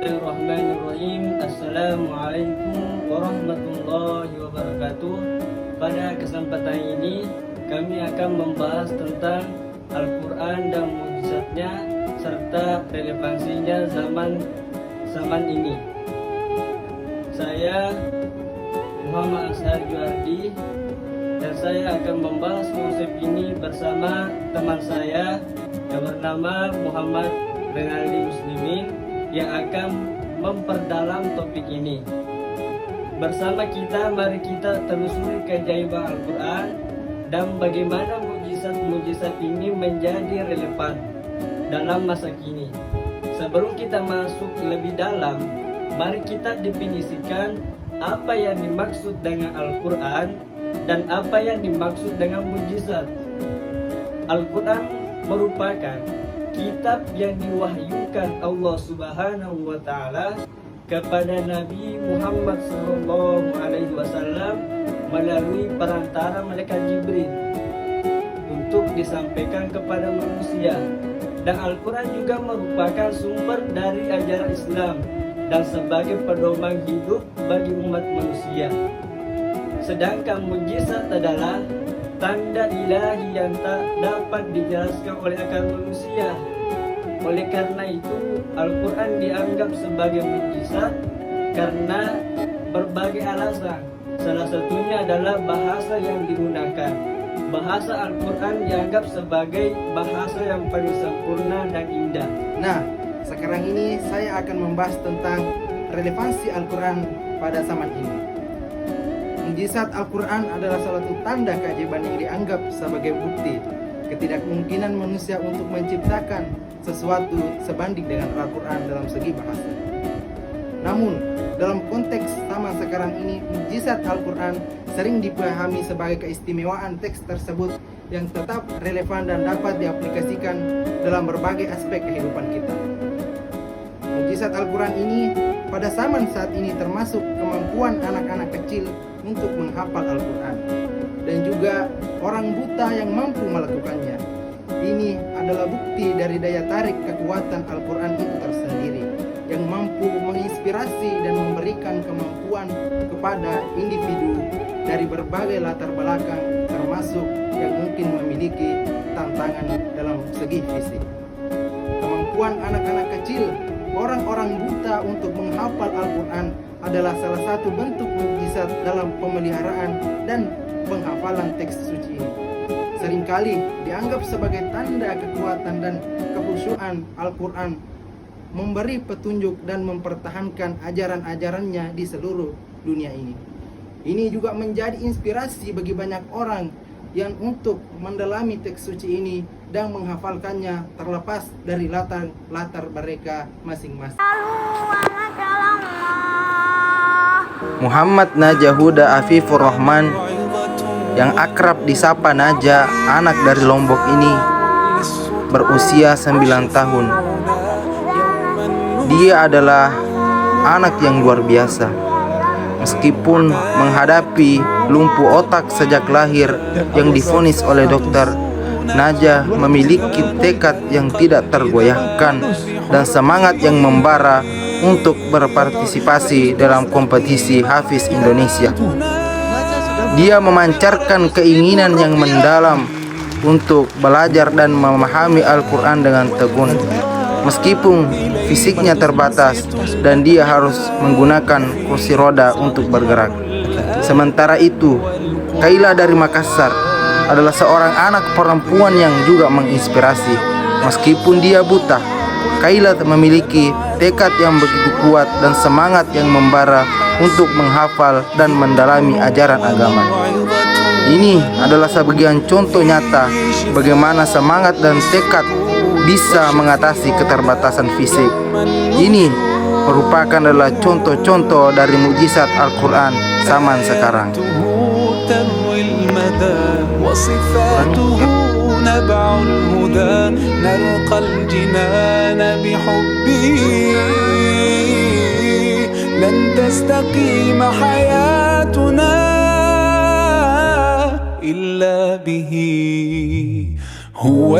Bismillahirrahmanirrahim. Assalamualaikum warahmatullahi wabarakatuh. Pada kesempatan ini kami akan membahas tentang Al-Quran dan mukjizatnya serta relevansinya zaman ini. Saya Muhammad Ashar Juardi dan saya akan membahas konsep ini bersama teman saya yang bernama Muhammad Renaldi Muslimin yang akan memperdalam topik ini. Bersama kita, mari kita telusuri keajaiban Al-Quran dan bagaimana mukjizat-mukjizat ini menjadi relevan dalam masa kini. Sebelum kita masuk lebih dalam, mari kita definisikan apa yang dimaksud dengan Al-Quran dan apa yang dimaksud dengan mukjizat. Al-Quran merupakan kitab yang diwahyukan Allah Subhanahu wa Ta'ala kepada Nabi Muhammad SAW melalui perantara malaikat Jibril untuk disampaikan kepada manusia. Dan Al-Quran juga merupakan sumber dari ajaran Islam dan sebagai pedoman hidup bagi umat manusia. Sedangkan mukjizat adalah tanda ilahi yang tak dapat dijelaskan oleh akal manusia. Oleh karena itu, Al-Quran dianggap sebagai mukjizat karena berbagai alasan. Salah satunya adalah bahasa yang digunakan. Bahasa Al-Quran dianggap sebagai bahasa yang paling sempurna dan indah. Nah, sekarang ini saya akan membahas tentang relevansi Al-Quran pada zaman ini. Mukjizat Al-Quran adalah salah satu tanda keajaiban yang dianggap sebagai bukti ketidakmungkinan manusia untuk menciptakan sesuatu sebanding dengan Al-Quran dalam segi bahasa. Namun, dalam konteks zaman sekarang ini, mukjizat Al-Quran sering dipahami sebagai keistimewaan teks tersebut yang tetap relevan dan dapat diaplikasikan dalam berbagai aspek kehidupan kita. Mukjizat Al-Quran ini pada zaman saat ini termasuk kemampuan anak-anak kecil untuk menghafal Al-Quran dan juga orang buta yang mampu melakukannya. Ini adalah bukti dari daya tarik kekuatan Al-Quran itu tersendiri yang mampu menginspirasi dan memberikan kemampuan kepada individu dari berbagai latar belakang, termasuk yang mungkin memiliki tantangan dalam segi fisik. Kemampuan anak-anak kecil, orang-orang buta untuk menghafal Al-Quran adalah salah satu bentuk mukjizat dalam pemeliharaan dan penghafalan teks suci ini. Seringkali dianggap sebagai tanda kekuatan dan kekhusyuan Al-Quran memberi petunjuk dan mempertahankan ajaran-ajarannya di seluruh dunia ini. Ini juga menjadi inspirasi bagi banyak orang yang untuk mendalami teks suci ini dan menghafalkannya terlepas dari latar mereka masing-masing. Muhammad Naja Huda Afifur Rahman yang akrab disapa Naja, anak dari Lombok ini, berusia 9 tahun. Dia adalah anak yang luar biasa. Meskipun menghadapi lumpuh otak sejak lahir yang divonis oleh dokter, Naja memiliki tekad yang tidak tergoyahkan dan semangat yang membara untuk berpartisipasi dalam kompetisi Hafiz Indonesia. Dia memancarkan keinginan yang mendalam untuk belajar dan memahami Al-Quran dengan tekun. Meskipun fisiknya terbatas dan dia harus menggunakan kursi roda untuk bergerak. Sementara itu, Kaila dari Makassar adalah seorang anak perempuan yang juga menginspirasi. Meskipun dia buta, Kaila memiliki tekad yang begitu kuat dan semangat yang membara untuk menghafal dan mendalami ajaran agama. Ini adalah sebagian contoh nyata bagaimana semangat dan tekad bisa mengatasi keterbatasan fisik. Ini merupakan adalah contoh-contoh dari mukjizat Al-Quran zaman sekarang. نبع الهدى نلقى الجنان بحبه لن تستقيم حياتنا إلا به هو